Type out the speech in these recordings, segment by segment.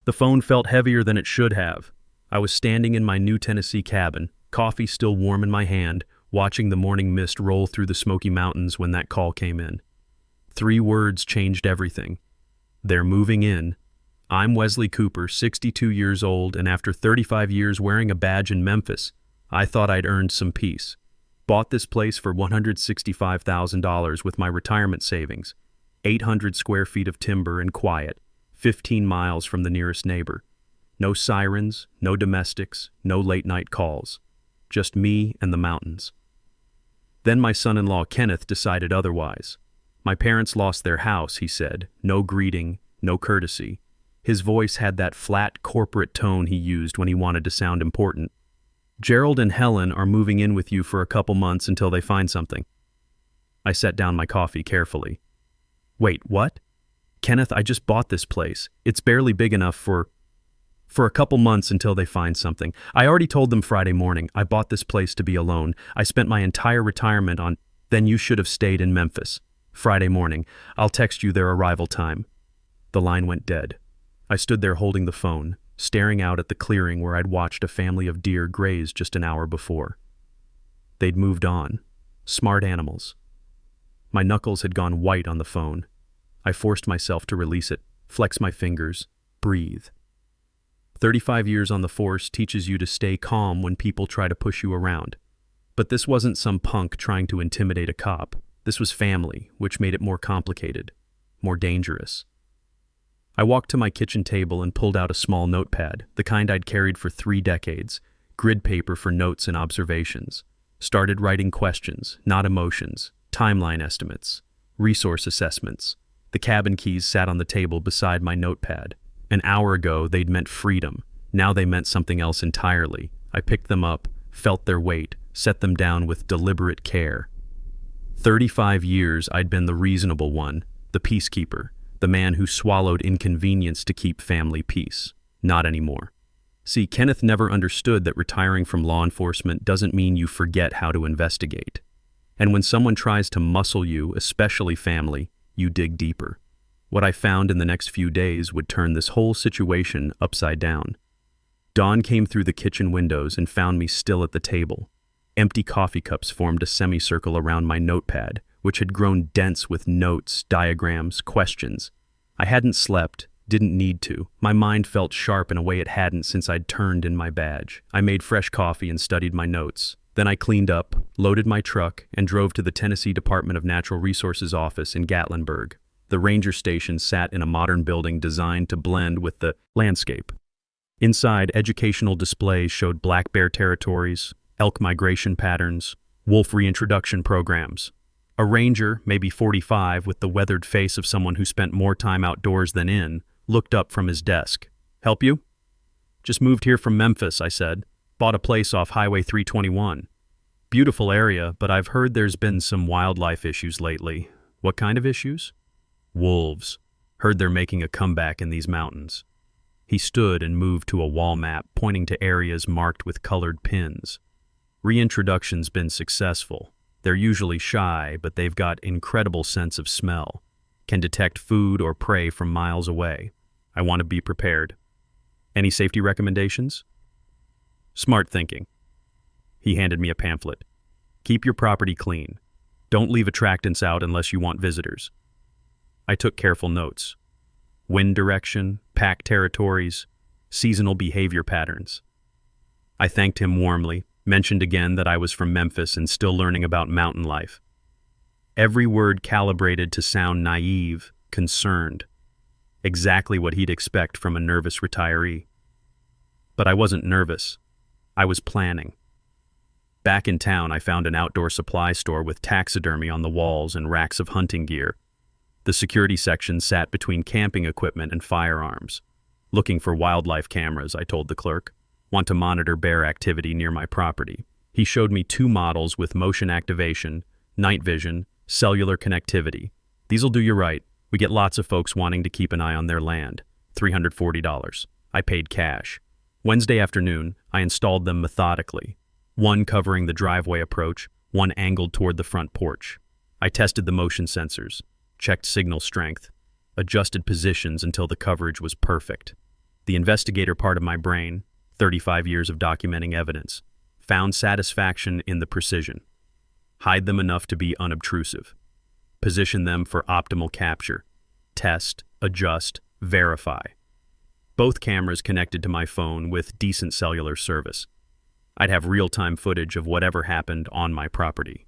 The phone felt heavier than it should have. I was standing in my new Tennessee cabin, coffee still warm in my hand, watching the morning mist roll through the Smoky Mountains when that call came in. 3 words changed everything. They're moving in. I'm Wesley Cooper, 62 years old, and after 35 years wearing a badge in Memphis, I thought I'd earned some peace. Bought this place for $165,000 with my retirement savings. 800 square feet of timber and quiet, 15 miles from the nearest neighbor. No sirens, no domestics, no late-night calls. Just me and the mountains. Then my son-in-law Kenneth decided otherwise. My parents lost their house, he said. No greeting, no courtesy. His voice had that flat corporate tone he used when he wanted to sound important. Gerald and Helen are moving in with you for a couple months until they find something. I set down my coffee carefully. Wait, what? Kenneth, I just bought this place. It's barely big enough for a couple months until they find something. I already told them Friday morning. I bought this place to be alone. I spent my entire retirement on, then you should have stayed in Memphis. Friday morning. I'll text you their arrival time. The line went dead. I stood there holding the phone, staring out at the clearing where I'd watched a family of deer graze just an hour before. They'd moved on. Smart animals. My knuckles had gone white on the phone. I forced myself to release it, flex my fingers, breathe. 35 years on the force teaches you to stay calm when people try to push you around. But this wasn't some punk trying to intimidate a cop. This was family, which made it more complicated, more dangerous. I walked to my kitchen table and pulled out a small notepad, the kind I'd carried for 3 decades, grid paper for notes and observations. Started writing questions, not emotions, timeline estimates, resource assessments. The cabin keys sat on the table beside my notepad. An hour ago, they'd meant freedom. Now they meant something else entirely. I picked them up, felt their weight, set them down with deliberate care. 35 years I'd been the reasonable one, the peacekeeper, the man who swallowed inconvenience to keep family peace. Not anymore. See, Kenneth never understood that retiring from law enforcement doesn't mean you forget how to investigate. And when someone tries to muscle you, especially family, you dig deeper. What I found in the next few days would turn this whole situation upside down. Dawn came through the kitchen windows and found me still at the table. Empty coffee cups formed a semicircle around my notepad, which had grown dense with notes, diagrams, questions. I hadn't slept, didn't need to. My mind felt sharp in a way it hadn't since I'd turned in my badge. I made fresh coffee and studied my notes. Then I cleaned up, loaded my truck, and drove to the Tennessee Department of Natural Resources office in Gatlinburg. The ranger station sat in a modern building designed to blend with the landscape. Inside, educational displays showed black bear territories, elk migration patterns, wolf reintroduction programs. A ranger, maybe 45, with the weathered face of someone who spent more time outdoors than in, looked up from his desk. "Help you?" "Just moved here from Memphis," I said. "Bought a place off Highway 321. Beautiful area, but I've heard there's been some wildlife issues lately." "What kind of issues?" "Wolves. Heard they're making a comeback in these mountains." He stood and moved to a wall map, pointing to areas marked with colored pins. "Reintroduction's been successful. They're usually shy, but they've got incredible sense of smell. Can detect food or prey from miles away. I want to be prepared." "Any safety recommendations?" "Smart thinking." He handed me a pamphlet. "Keep your property clean. Don't leave attractants out unless you want visitors." I took careful notes. Wind direction, pack territories, seasonal behavior patterns. I thanked him warmly, mentioned again that I was from Memphis and still learning about mountain life. Every word calibrated to sound naive, concerned. Exactly what he'd expect from a nervous retiree. But I wasn't nervous. I was planning. Back in town, I found an outdoor supply store with taxidermy on the walls and racks of hunting gear. The security section sat between camping equipment and firearms. "Looking for wildlife cameras," I told the clerk. "Want to monitor bear activity near my property." He showed me 2 models with motion activation, night vision, cellular connectivity. "These'll do you right. We get lots of folks wanting to keep an eye on their land." $340. I paid cash. Wednesday afternoon, I installed them methodically. One covering the driveway approach, one angled toward the front porch. I tested the motion sensors, checked signal strength, adjusted positions until the coverage was perfect. The investigator part of my brain, 35 years of documenting evidence, found satisfaction in the precision. Hide them enough to be unobtrusive. Position them for optimal capture. Test, adjust, verify. Both cameras connected to my phone with decent cellular service. I'd have real-time footage of whatever happened on my property.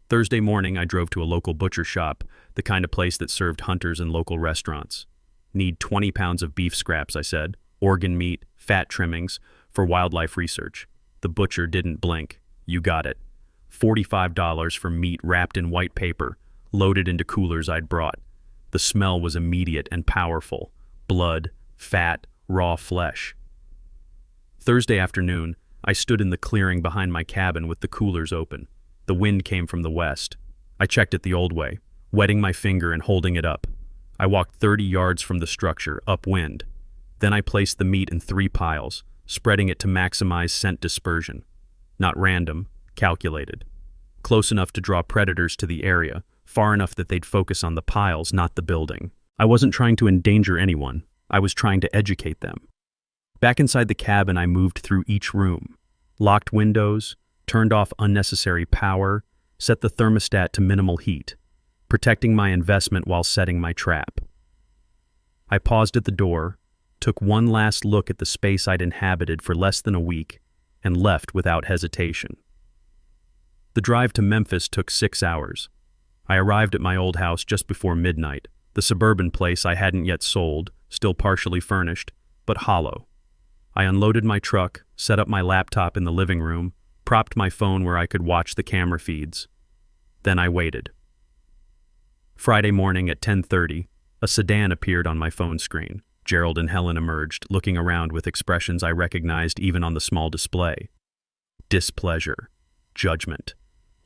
Thursday morning, I drove to a local butcher shop, the kind of place that served hunters and local restaurants. Need 20 pounds of beef scraps, I said, organ meat, fat trimmings, for wildlife research. The butcher didn't blink. You got it. $45 for meat wrapped in white paper, loaded into coolers I'd brought. The smell was immediate and powerful. Blood, fat, raw flesh. Thursday afternoon, I stood in the clearing behind my cabin with the coolers open. The wind came from the west. I checked it the old way, wetting my finger and holding it up. I walked 30 yards from the structure, upwind. Then I placed the meat in 3 piles, spreading it to maximize scent dispersion. Not random, calculated. Close enough to draw predators to the area, far enough that they'd focus on the piles, not the building. I wasn't trying to endanger anyone. I was trying to educate them. Back inside the cabin, I moved through each room. Locked windows, turned off unnecessary power, set the thermostat to minimal heat, protecting my investment while setting my trap. I paused at the door, took one last look at the space I'd inhabited for less than a week, and left without hesitation. The drive to Memphis took 6 hours. I arrived at my old house just before midnight, the suburban place I hadn't yet sold, still partially furnished, but hollow. I unloaded my truck, set up my laptop in the living room, propped my phone where I could watch the camera feeds. Then I waited. Friday morning at 10:30, a sedan appeared on my phone screen. Gerald and Helen emerged, looking around with expressions I recognized even on the small display. Displeasure, judgment,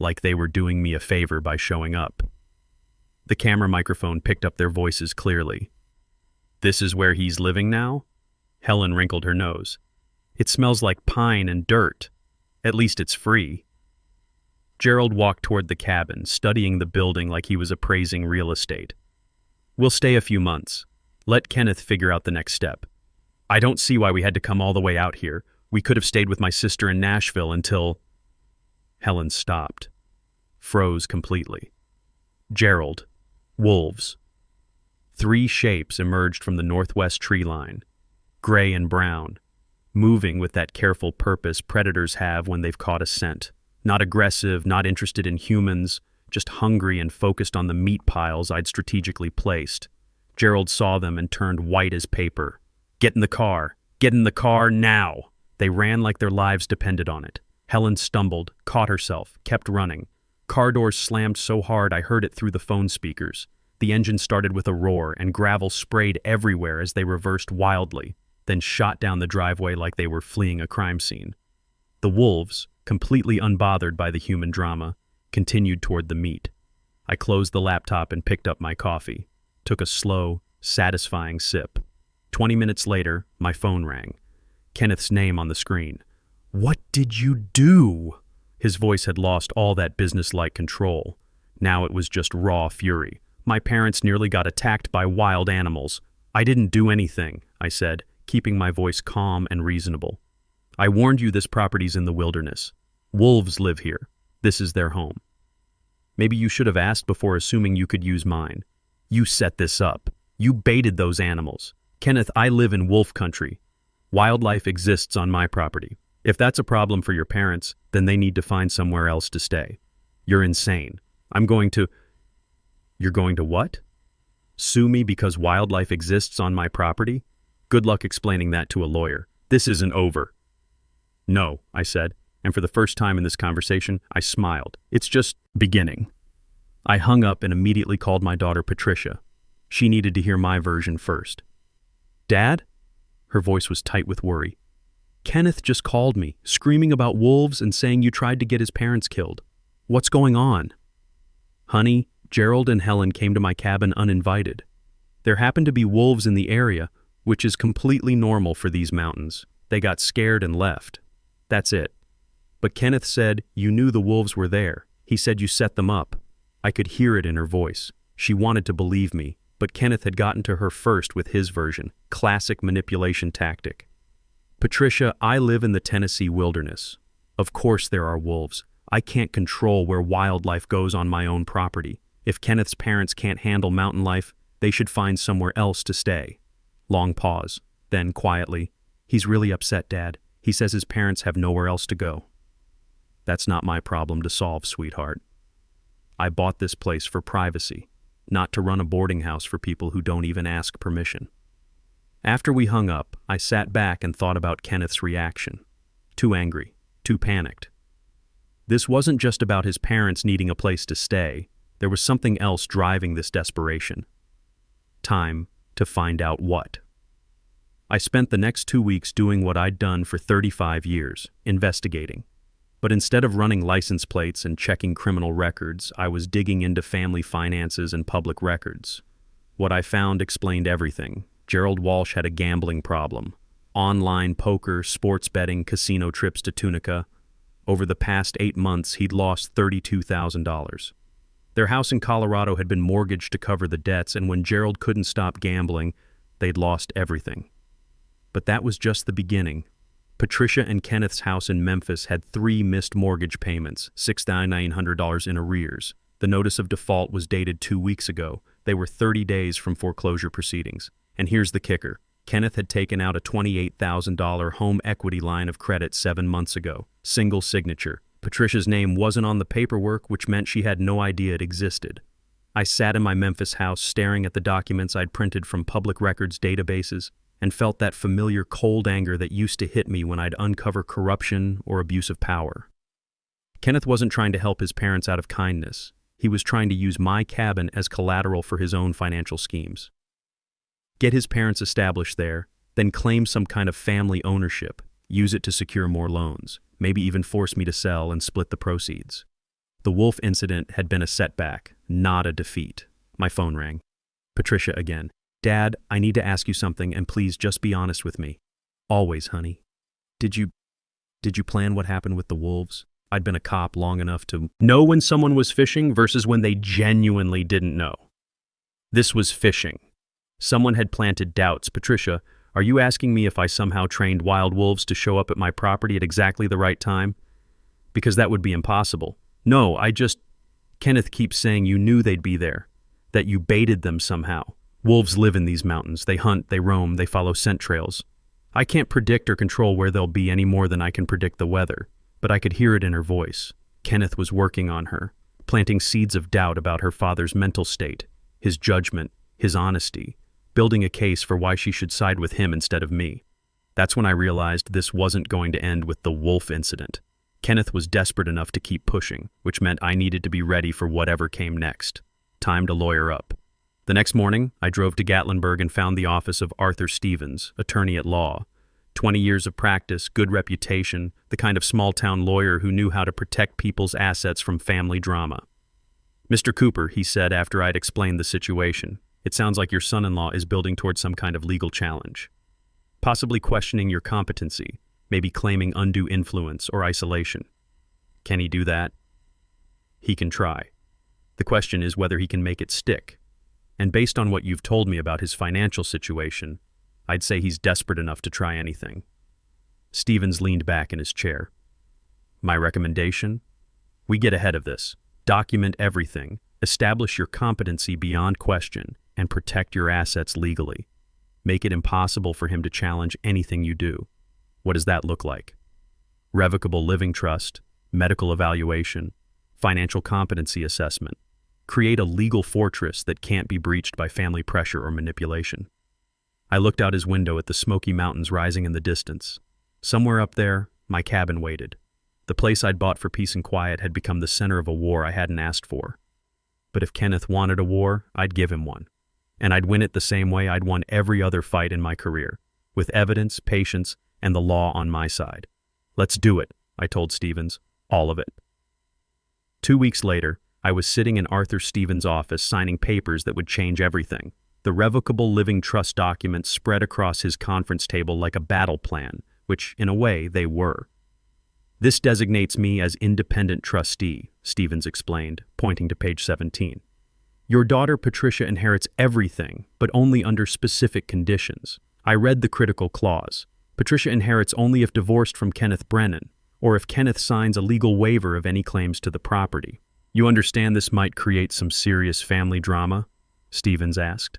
like they were doing me a favor by showing up. The camera microphone picked up their voices clearly. "This is where he's living now?" Helen wrinkled her nose. "It smells like pine and dirt. At least it's free." Gerald walked toward the cabin, studying the building like he was appraising real estate. "We'll stay a few months. Let Kenneth figure out the next step. I don't see why we had to come all the way out here. We could have stayed with my sister in Nashville until—" Helen stopped, froze completely. "Gerald, wolves." 3 shapes emerged from the northwest tree line, gray and brown, moving with that careful purpose predators have when they've caught a scent. Not aggressive, not interested in humans, just hungry and focused on the meat piles I'd strategically placed. Gerald saw them and turned white as paper. "Get in the car! Get in the car now!" They ran like their lives depended on it. Helen stumbled, caught herself, kept running. Car doors slammed so hard I heard it through the phone speakers. The engine started with a roar, and gravel sprayed everywhere as they reversed wildly, then shot down the driveway like they were fleeing a crime scene. The wolves, completely unbothered by the human drama, continued toward the meat. I closed the laptop and picked up my coffee, took a slow, satisfying sip. 20 minutes later, my phone rang. Kenneth's name on the screen. "What did you do?" His voice had lost all that businesslike control. Now it was just raw fury. "My parents nearly got attacked by wild animals." "I didn't do anything," I said, keeping my voice calm and reasonable. "I warned you this property's in the wilderness. Wolves live here. This is their home. Maybe you should have asked before assuming you could use mine. You set this up. You baited those animals. Kenneth, I live in wolf country. Wildlife exists on my property. If that's a problem for your parents, then they need to find somewhere else to stay. You're insane. I'm going to—" "You're going to what? Sue me because wildlife exists on my property? Good luck explaining that to a lawyer. This isn't over." "No," I said, and for the first time in this conversation, I smiled. "It's just beginning." I hung up and immediately called my daughter Patricia. She needed to hear my version first. "Dad?" Her voice was tight with worry. "Kenneth just called me, screaming about wolves and saying you tried to get his parents killed. What's going on?" "Honey, Gerald and Helen came to my cabin uninvited. There happened to be wolves in the area, which is completely normal for these mountains. They got scared and left. That's it. But Kenneth said you knew the wolves were there. He said you set them up." I could hear it in her voice. She wanted to believe me, but Kenneth had gotten to her first with his version, classic manipulation tactic. "Patricia, I live in the Tennessee wilderness. Of course there are wolves. I can't control where wildlife goes on my own property. If Kenneth's parents can't handle mountain life, they should find somewhere else to stay." Long pause. Then, quietly, "He's really upset, Dad. He says his parents have nowhere else to go." "That's not my problem to solve, sweetheart. I bought this place for privacy, not to run a boarding house for people who don't even ask permission." After we hung up, I sat back and thought about Kenneth's reaction. Too angry, too panicked. This wasn't just about his parents needing a place to stay. There was something else driving this desperation. Time to find out what. I spent the next 2 weeks doing what I'd done for 35 years, investigating. But instead of running license plates and checking criminal records, I was digging into family finances and public records. What I found explained everything. Gerald Walsh had a gambling problem. Online poker, sports betting, casino trips to Tunica. Over the past 8 months, he'd lost $32,000. Their house in Colorado had been mortgaged to cover the debts, and when Gerald couldn't stop gambling, they'd lost everything. But that was just the beginning. Patricia and Kenneth's house in Memphis had 3 missed mortgage payments, $6,900 in arrears. The notice of default was dated 2 weeks ago. They were 30 days from foreclosure proceedings. And here's the kicker. Kenneth had taken out a $28,000 home equity line of credit 7 months ago. Single signature. Patricia's name wasn't on the paperwork, which meant she had no idea it existed. I sat in my Memphis house staring at the documents I'd printed from public records databases and felt that familiar cold anger that used to hit me when I'd uncover corruption or abuse of power. Kenneth wasn't trying to help his parents out of kindness. He was trying to use my cabin as collateral for his own financial schemes. Get his parents established there, then claim some kind of family ownership, use it to secure more loans, maybe even force me to sell and split the proceeds. The wolf incident had been a setback, not a defeat. My phone rang. Patricia again. "Dad, I need to ask you something, and please just be honest with me." "Always, honey." Did you plan what happened with the wolves?" I'd been a cop long enough to know when someone was fishing versus when they genuinely didn't know. This was fishing. Someone had planted doubts. "Patricia, are you asking me if I somehow trained wild wolves to show up at my property at exactly the right time? Because that would be impossible." "No, Kenneth keeps saying you knew they'd be there, that you baited them somehow. Wolves live in these mountains. They hunt, they roam, they follow scent trails. I can't predict or control where they'll be any more than I can predict the weather." But I could hear it in her voice. Kenneth was working on her, planting seeds of doubt about her father's mental state, his judgment, his honesty, building a case for why she should side with him instead of me. That's when I realized this wasn't going to end with the wolf incident. Kenneth was desperate enough to keep pushing, which meant I needed to be ready for whatever came next. Time to lawyer up. The next morning, I drove to Gatlinburg and found the office of Arthur Stevens, attorney at law. 20 years of practice, good reputation, the kind of small-town lawyer who knew how to protect people's assets from family drama. "Mr. Cooper," he said after I'd explained the situation, "it sounds like your son-in-law is building towards some kind of legal challenge. Possibly questioning your competency, maybe claiming undue influence or isolation. Can he do that?" "He can try. The question is whether he can make it stick. And based on what you've told me about his financial situation, I'd say he's desperate enough to try anything." Stevens leaned back in his chair. "My recommendation? We get ahead of this. Document everything. Establish your competency beyond question and protect your assets legally. Make it impossible for him to challenge anything you do. What does that look like? Revocable living trust, medical evaluation, financial competency assessment. Create a legal fortress that can't be breached by family pressure or manipulation." I looked out his window at the Smoky Mountains rising in the distance. Somewhere up there, my cabin waited. The place I'd bought for peace and quiet had become the center of a war I hadn't asked for. But if Kenneth wanted a war, I'd give him one. And I'd win it the same way I'd won every other fight in my career, with evidence, patience, and the law on my side. "Let's do it," I told Stevens. "All of it." 2 weeks later, I was sitting in Arthur Stevens' office signing papers that would change everything. The revocable living trust documents spread across his conference table like a battle plan, which, in a way, they were. "This designates me as independent trustee," Stevens explained, pointing to page 17. Your daughter Patricia inherits everything, but only under specific conditions. I read the critical clause. Patricia inherits only if divorced from Kenneth Brennan, or if Kenneth signs a legal waiver of any claims to the property. You understand this might create some serious family drama? Stevens asked.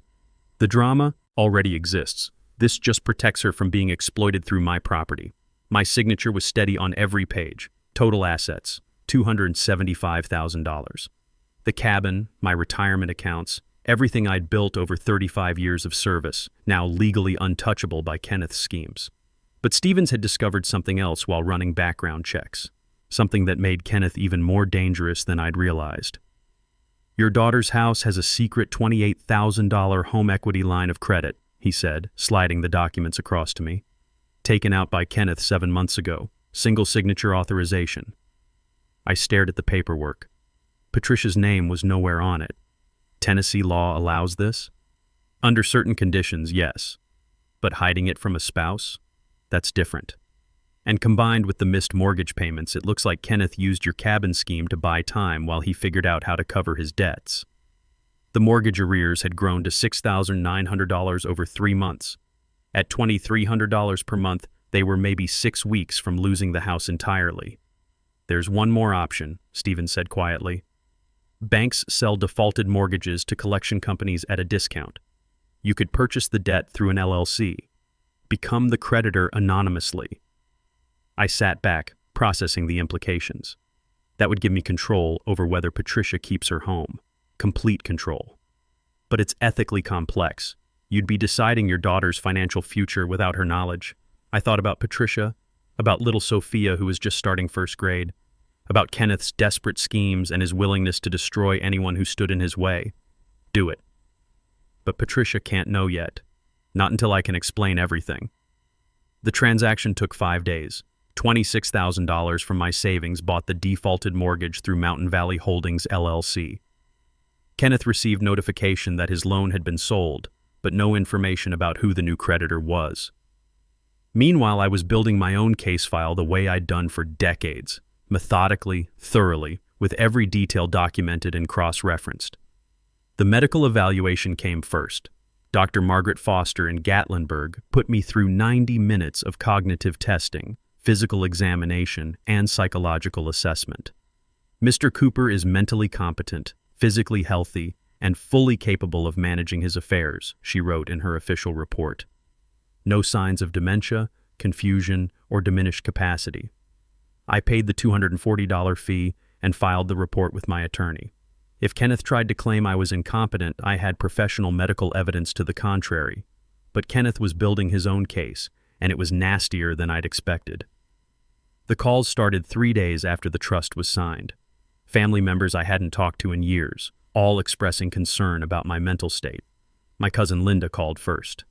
The drama already exists. This just protects her from being exploited through my property. My signature was steady on every page. Total assets, $275,000. The cabin, my retirement accounts, everything I'd built over 35 years of service, now legally untouchable by Kenneth's schemes. But Stevens had discovered something else while running background checks, something that made Kenneth even more dangerous than I'd realized. Your daughter's house has a secret $28,000 home equity line of credit, he said, sliding the documents across to me. Taken out by Kenneth 7 months ago, single signature authorization. I stared at the paperwork. Patricia's name was nowhere on it. Tennessee law allows this? Under certain conditions, yes. But hiding it from a spouse? That's different. And combined with the missed mortgage payments, it looks like Kenneth used your cabin scheme to buy time while he figured out how to cover his debts. The mortgage arrears had grown to $6,900 over 3 months. At $2,300 per month, they were maybe 6 weeks from losing the house entirely. There's one more option, Stevens said quietly. Banks sell defaulted mortgages to collection companies at a discount. You could purchase the debt through an LLC. Become the creditor anonymously. I sat back, processing the implications. That would give me control over whether Patricia keeps her home. Complete control. But it's ethically complex. You'd be deciding your daughter's financial future without her knowledge. I thought about Patricia, about little Sophia who was just starting first grade, about Kenneth's desperate schemes and his willingness to destroy anyone who stood in his way. Do it. But Patricia can't know yet. Not until I can explain everything. The transaction took 5 days. $26,000 from my savings bought the defaulted mortgage through Mountain Valley Holdings, LLC. Kenneth received notification that his loan had been sold, but no information about who the new creditor was. Meanwhile, I was building my own case file the way I'd done for decades, methodically, thoroughly, with every detail documented and cross-referenced. The medical evaluation came first. Dr. Margaret Foster in Gatlinburg put me through 90 minutes of cognitive testing, physical examination, and psychological assessment. Mr. Cooper is mentally competent, physically healthy, and fully capable of managing his affairs, she wrote in her official report. No signs of dementia, confusion, or diminished capacity. I paid the $240 fee and filed the report with my attorney. If Kenneth tried to claim I was incompetent, I had professional medical evidence to the contrary. But Kenneth was building his own case, and it was nastier than I'd expected. The calls started 3 days after the trust was signed. Family members I hadn't talked to in years, all expressing concern about my mental state. My cousin Linda called first.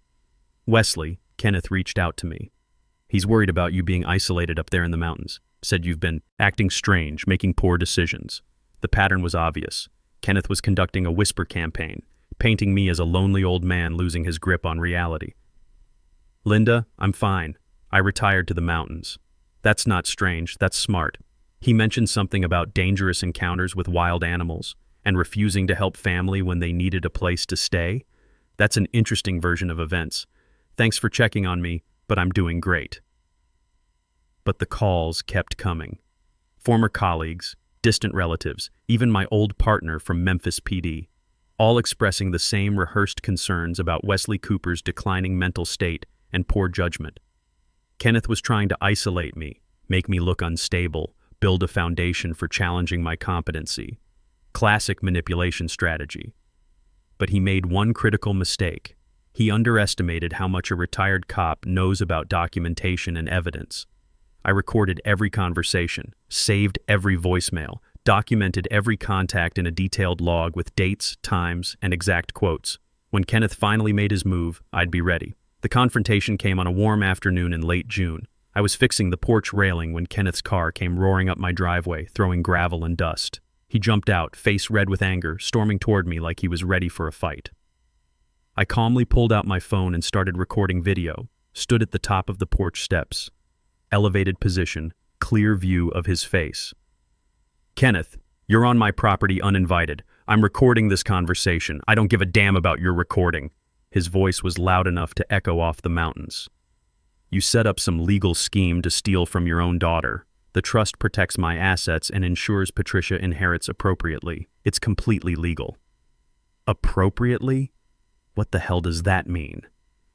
Wesley, Kenneth reached out to me. He's worried about you being isolated up there in the mountains. Said you've been acting strange, making poor decisions. The pattern was obvious. Kenneth was conducting a whisper campaign, painting me as a lonely old man losing his grip on reality. Linda, I'm fine. I retired to the mountains. That's not strange, that's smart. He mentioned something about dangerous encounters with wild animals and refusing to help family when they needed a place to stay. That's an interesting version of events. Thanks for checking on me, but I'm doing great. But the calls kept coming. Former colleagues, distant relatives, even my old partner from Memphis PD, all expressing the same rehearsed concerns about Wesley Cooper's declining mental state and poor judgment. Kenneth was trying to isolate me, make me look unstable, build a foundation for challenging my competency. Classic manipulation strategy. But he made one critical mistake. He underestimated how much a retired cop knows about documentation and evidence. I recorded every conversation, saved every voicemail, documented every contact in a detailed log with dates, times, and exact quotes. When Kenneth finally made his move, I'd be ready. The confrontation came on a warm afternoon in late June. I was fixing the porch railing when Kenneth's car came roaring up my driveway, throwing gravel and dust. He jumped out, face red with anger, storming toward me like he was ready for a fight. I calmly pulled out my phone and started recording video, stood at the top of the porch steps. Elevated position, clear view of his face. Kenneth, you're on my property uninvited. I'm recording this conversation. I don't give a damn about your recording." His voice was loud enough to echo off the mountains. "You set up some legal scheme to steal from your own daughter. The trust protects my assets and ensures Patricia inherits appropriately. It's completely legal." Appropriately? What the hell does that mean?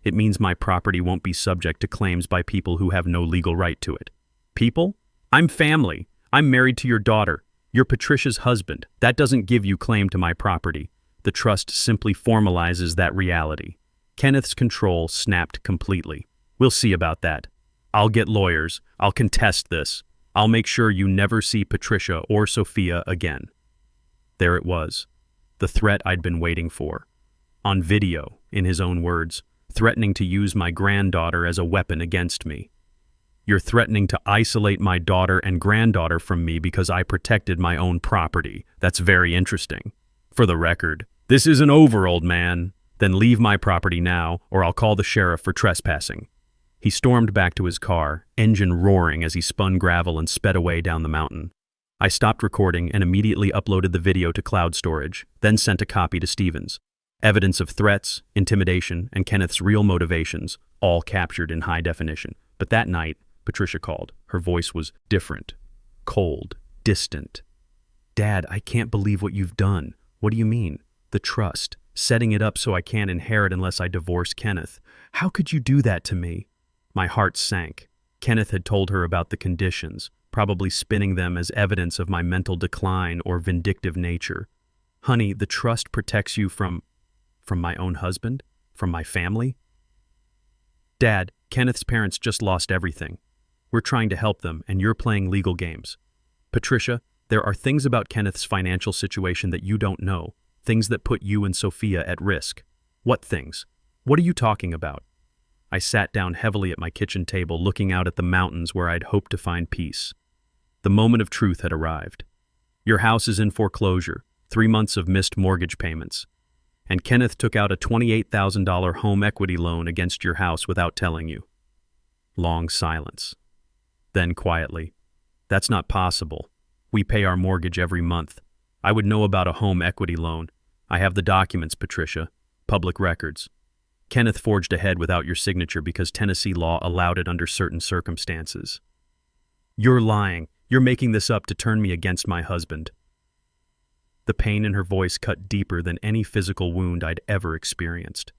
It means my property won't be subject to claims by people who have no legal right to it. People? I'm family. I'm married to your daughter. You're Patricia's husband. That doesn't give you claim to my property. The trust simply formalizes that reality. Kenneth's control snapped completely. "We'll see about that. I'll get lawyers. I'll contest this. I'll make sure you never see Patricia or Sophia again." There it was, the threat I'd been waiting for. On video, in his own words, threatening to use my granddaughter as a weapon against me. "You're threatening to isolate my daughter and granddaughter from me because I protected my own property. That's very interesting. For the record, this isn't over, old man. Then leave my property now, or I'll call the sheriff for trespassing." He stormed back to his car, engine roaring as he spun gravel and sped away down the mountain. I stopped recording and immediately uploaded the video to cloud storage, then sent a copy to Stevens. Evidence of threats, intimidation, and Kenneth's real motivations, all captured in high definition. But that night, Patricia called. Her voice was different, cold, distant. "Dad, I can't believe what you've done." "What do you mean?" "The trust. Setting it up so I can't inherit unless I divorce Kenneth. How could you do that to me?" My heart sank. Kenneth had told her about the conditions, probably spinning them as evidence of my mental decline or vindictive nature. "Honey, the trust protects you from my own husband? From my family?" "Dad, Kenneth's parents just lost everything. We're trying to help them, and you're playing legal games." "Patricia, there are things about Kenneth's financial situation that you don't know, things that put you and Sophia at risk." "What things? What are you talking about?" I sat down heavily at my kitchen table, looking out at the mountains where I'd hoped to find peace. The moment of truth had arrived. "Your house is in foreclosure, 3 months of missed mortgage payments. And Kenneth took out a $28,000 home equity loan against your house without telling you." Long silence. Then quietly, "That's not possible. We pay our mortgage every month. I would know about a home equity loan. I have the documents, Patricia. Public records. Kenneth forged ahead without your signature because Tennessee law allowed it under certain circumstances." "You're lying. You're making this up to turn me against my husband." The pain in her voice cut deeper than any physical wound I'd ever experienced.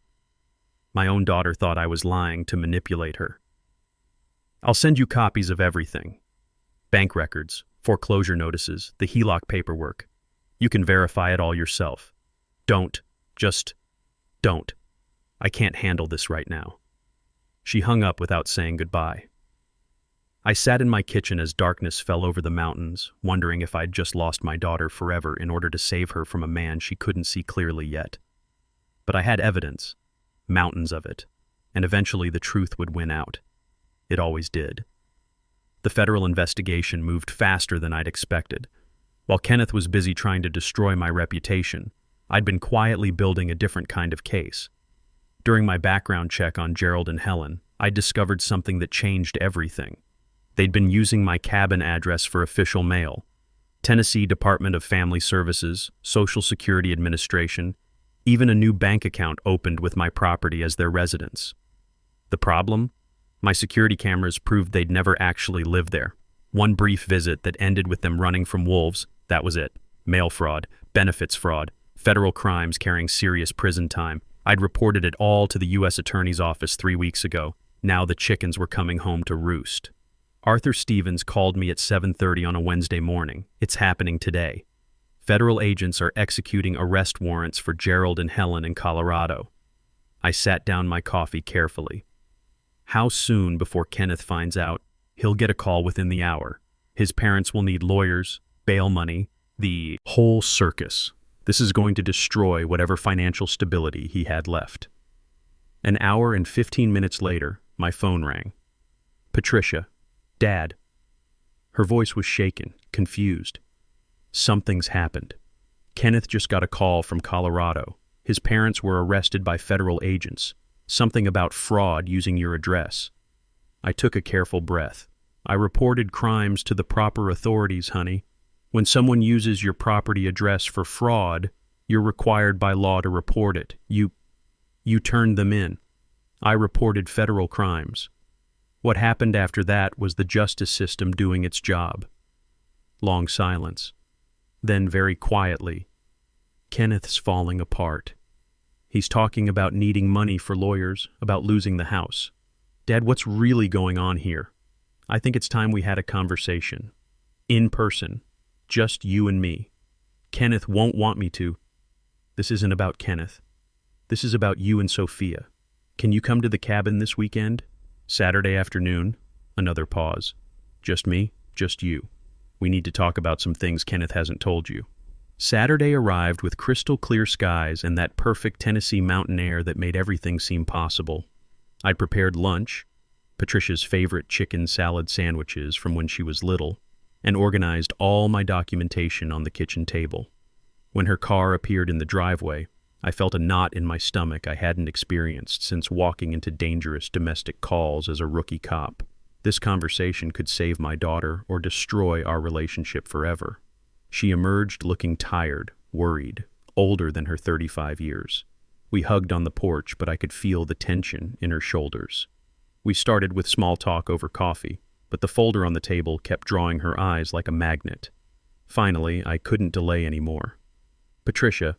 My own daughter thought I was lying to manipulate her. "I'll send you copies of everything. Bank records, foreclosure notices, the HELOC paperwork. You can verify it all yourself. Don't. Just don't. I can't handle this right now." She hung up without saying goodbye. I sat in my kitchen as darkness fell over the mountains, wondering if I'd just lost my daughter forever in order to save her from a man she couldn't see clearly yet. But I had evidence, mountains of it, and eventually the truth would win out. It always did. The federal investigation moved faster than I'd expected. While Kenneth was busy trying to destroy my reputation, I'd been quietly building a different kind of case. During my background check on Gerald and Helen, I discovered something that changed everything. They'd been using my cabin address for official mail. Tennessee Department of Family Services, Social Security Administration, even a new bank account opened with my property as their residence. The problem? My security cameras proved they'd never actually lived there. One brief visit that ended with them running from wolves, that was it. Mail fraud, benefits fraud, federal crimes carrying serious prison time. I'd reported it all to the U.S. Attorney's Office 3 weeks ago. Now the chickens were coming home to roost. Arthur Stevens called me at 7:30 on a Wednesday morning. It's happening today. Federal agents are executing arrest warrants for Gerald and Helen in Colorado. I sat down my coffee carefully. How soon before Kenneth finds out? He'll get a call within the hour. His parents will need lawyers, bail money, the whole circus. This is going to destroy whatever financial stability he had left. An hour and 15 minutes later, my phone rang. "Patricia. Dad." Her voice was shaken, confused. "Something's happened. Kenneth just got a call from Colorado. His parents were arrested by federal agents. Something about fraud using your address." I took a careful breath. "I reported crimes to the proper authorities, honey. When someone uses your property address for fraud, You're required by law to report it. You turned them in. I reported federal crimes. What happened after that was the justice system doing its job. Long silence. Then very quietly, Kenneth's falling apart. He's talking about needing money for lawyers, about losing the house. Dad, what's really going on here? I think it's time we had a conversation. In person. Just you and me. Kenneth won't want me to. This isn't about Kenneth. This is about you and Sophia. Can you come to the cabin this weekend? Saturday afternoon. Another pause. Just me, just you. We need to talk about some things Kenneth hasn't told you. Saturday arrived with crystal clear skies and that perfect Tennessee mountain air that made everything seem possible. I'd prepared lunch, Patricia's favorite chicken salad sandwiches from when she was little, and organized all my documentation on the kitchen table. When her car appeared in the driveway, I felt a knot in my stomach I hadn't experienced since walking into dangerous domestic calls as a rookie cop. This conversation could save my daughter or destroy our relationship forever. She emerged looking tired, worried, older than her 35 years. We hugged on the porch, but I could feel the tension in her shoulders. We started with small talk over coffee, but the folder on the table kept drawing her eyes like a magnet. Finally, I couldn't delay anymore. Patricia,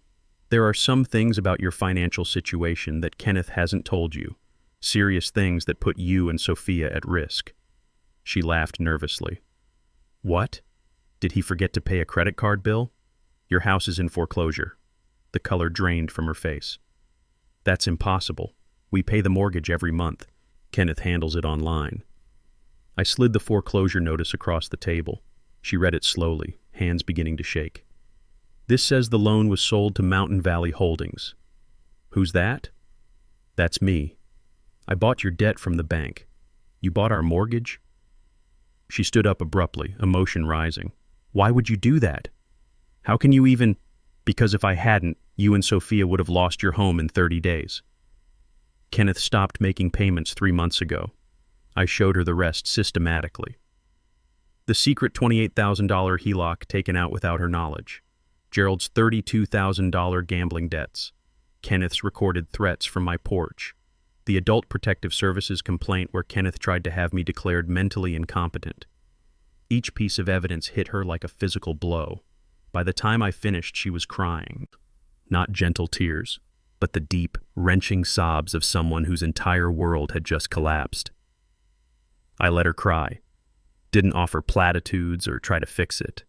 there are some things about your financial situation that Kenneth hasn't told you. Serious things that put you and Sophia at risk. She laughed nervously. What? Did he forget to pay a credit card bill? Your house is in foreclosure. The color drained from her face. That's impossible. We pay the mortgage every month. Kenneth handles it online. I slid the foreclosure notice across the table. She read it slowly, hands beginning to shake. This says the loan was sold to Mountain Valley Holdings. Who's that? That's me. I bought your debt from the bank. You bought our mortgage? She stood up abruptly, emotion rising. Why would you do that? How can you even... Because if I hadn't, you and Sophia would have lost your home in 30 days. Kenneth stopped making payments 3 months ago. I showed her the rest systematically. The secret $28,000 HELOC taken out without her knowledge. Gerald's $32,000 gambling debts. Kenneth's recorded threats from my porch. The Adult Protective Services complaint where Kenneth tried to have me declared mentally incompetent. Each piece of evidence hit her like a physical blow. By the time I finished, she was crying. Not gentle tears, but the deep, wrenching sobs of someone whose entire world had just collapsed. I let her cry. Didn't offer platitudes or try to fix it.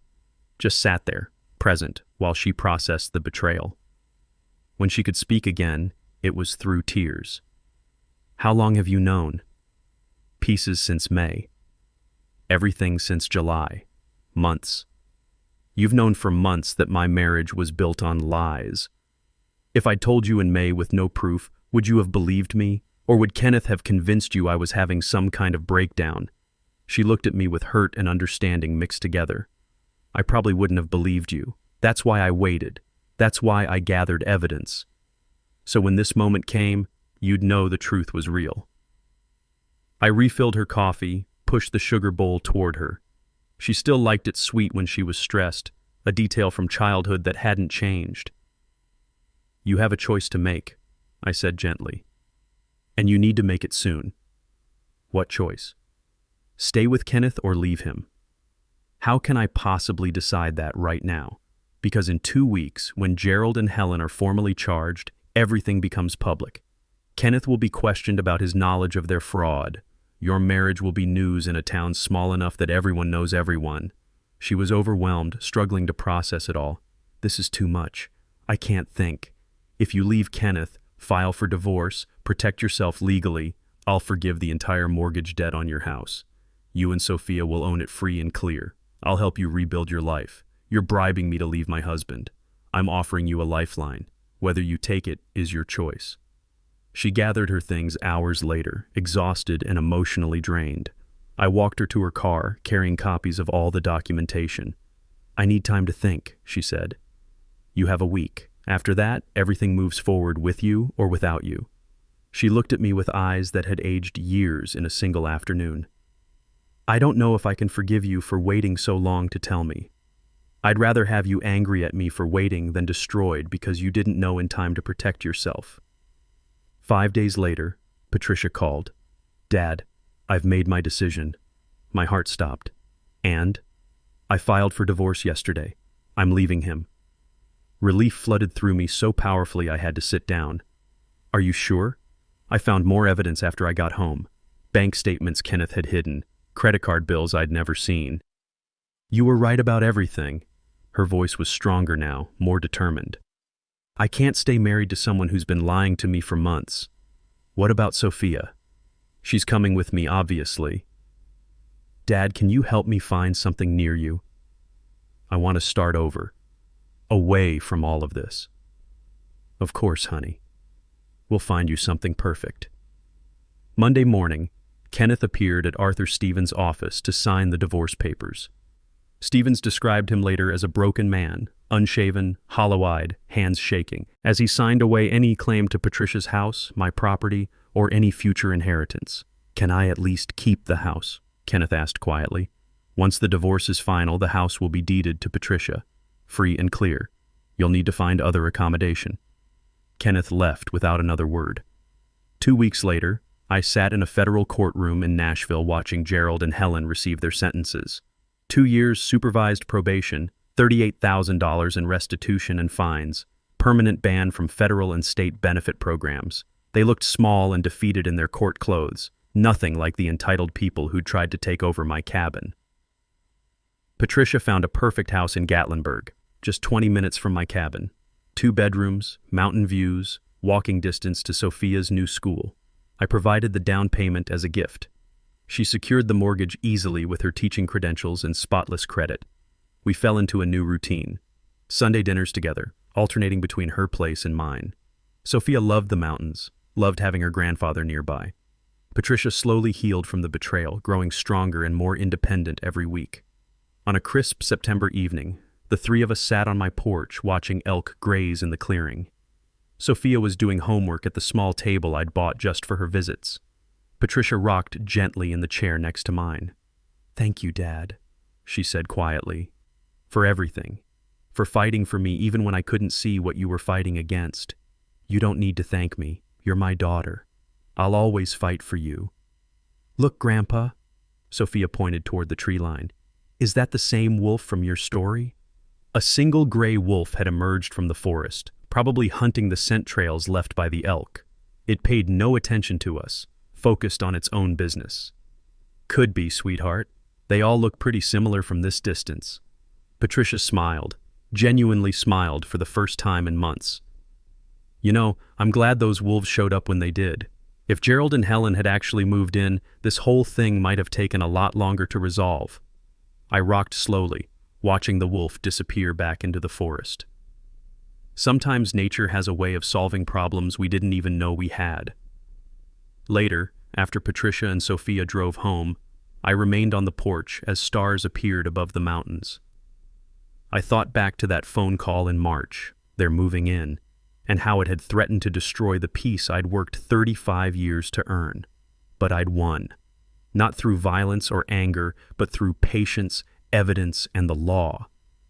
Just sat there, present, while she processed the betrayal. When she could speak again, it was through tears. How long have you known? Pieces since May. Everything since July. Months. You've known for months that my marriage was built on lies. If I'd told you in May with no proof, would you have believed me? Or would Kenneth have convinced you I was having some kind of breakdown? She looked at me with hurt and understanding mixed together. I probably wouldn't have believed you. That's why I waited. That's why I gathered evidence. So when this moment came, you'd know the truth was real. I refilled her coffee, pushed the sugar bowl toward her. She still liked it sweet when she was stressed, a detail from childhood that hadn't changed. You have a choice to make, I said gently. And you need to make it soon. What choice? Stay with Kenneth or leave him? How can I possibly decide that right now? Because in 2 weeks, when Gerald and Helen are formally charged, everything becomes public. Kenneth will be questioned about his knowledge of their fraud. Your marriage will be news in a town small enough that everyone knows everyone. She was overwhelmed, struggling to process it all. This is too much. I can't think. If you leave Kenneth, file for divorce, protect yourself legally, I'll forgive the entire mortgage debt on your house. You and Sophia will own it free and clear. I'll help you rebuild your life. You're bribing me to leave my husband. I'm offering you a lifeline. Whether you take it is your choice. She gathered her things hours later, exhausted and emotionally drained. I walked her to her car, carrying copies of all the documentation. I need time to think, she said. You have a week. After that, everything moves forward with you or without you. She looked at me with eyes that had aged years in a single afternoon. I don't know if I can forgive you for waiting so long to tell me. I'd rather have you angry at me for waiting than destroyed because you didn't know in time to protect yourself." 5 days later, Patricia called. "Dad, I've made my decision." My heart stopped. "And?" "I filed for divorce yesterday. I'm leaving him." Relief flooded through me so powerfully I had to sit down. "Are you sure?" "I found more evidence after I got home. Bank statements Kenneth had hidden, credit card bills I'd never seen." "You were right about everything." Her voice was stronger now, more determined. "I can't stay married to someone who's been lying to me for months." "What about Sophia?" "She's coming with me, obviously." "Dad, can you help me find something near you? I want to start over, away from all of this." "Of course, honey. We'll find you something perfect." Monday morning, Kenneth appeared at Arthur Stevens' office to sign the divorce papers. Stevens described him later as a broken man, unshaven, hollow-eyed, hands shaking, as he signed away any claim to Patricia's house, my property, or any future inheritance. "Can I at least keep the house?" Kenneth asked quietly. "Once the divorce is final, the house will be deeded to Patricia. Free and clear. You'll need to find other accommodation." Kenneth left without another word. 2 weeks later, I sat in a federal courtroom in Nashville watching Gerald and Helen receive their sentences. 2 years supervised probation, $38,000 in restitution and fines, permanent ban from federal and state benefit programs. They looked small and defeated in their court clothes, nothing like the entitled people who'd tried to take over my cabin. Patricia found a perfect house in Gatlinburg, just 20 minutes from my cabin. 2 bedrooms, mountain views, walking distance to Sophia's new school. I provided the down payment as a gift. She secured the mortgage easily with her teaching credentials and spotless credit. We fell into a new routine. Sunday dinners together, alternating between her place and mine. Sophia loved the mountains, loved having her grandfather nearby. Patricia slowly healed from the betrayal, growing stronger and more independent every week. On a crisp September evening, the 3 of us sat on my porch watching elk graze in the clearing. Sophia was doing homework at the small table I'd bought just for her visits. Patricia rocked gently in the chair next to mine. "Thank you, Dad," she said quietly. "For everything. For fighting for me even when I couldn't see what you were fighting against. You don't need to thank me. You're my daughter. I'll always fight for you." "Look, Grandpa," Sophia pointed toward the tree line. "Is that the same wolf from your story?" A single gray wolf had emerged from the forest, probably hunting the scent trails left by the elk. It paid no attention to us, focused on its own business. "Could be, sweetheart. They all look pretty similar from this distance." Patricia smiled, genuinely smiled for the first time in months. "You know, I'm glad those wolves showed up when they did. If Gerald and Helen had actually moved in, this whole thing might have taken a lot longer to resolve." I rocked slowly, watching the wolf disappear back into the forest. Sometimes nature has a way of solving problems we didn't even know we had. Later, after Patricia and Sophia drove home, I remained on the porch as stars appeared above the mountains. I thought back to that phone call in March, their moving in, and how it had threatened to destroy the peace I'd worked 35 years to earn. But I'd won. Not through violence or anger, but through patience, evidence, and the law.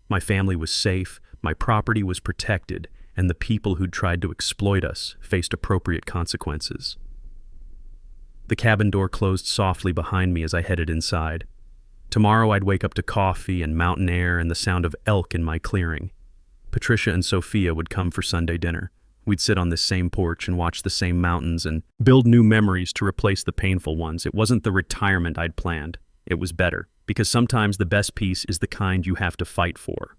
My family was safe, my property was protected, and the people who'd tried to exploit us faced appropriate consequences. The cabin door closed softly behind me as I headed inside. Tomorrow I'd wake up to coffee and mountain air and the sound of elk in my clearing. Patricia and Sophia would come for Sunday dinner. We'd sit on this same porch and watch the same mountains and build new memories to replace the painful ones. It wasn't the retirement I'd planned. It was better, because sometimes the best peace is the kind you have to fight for.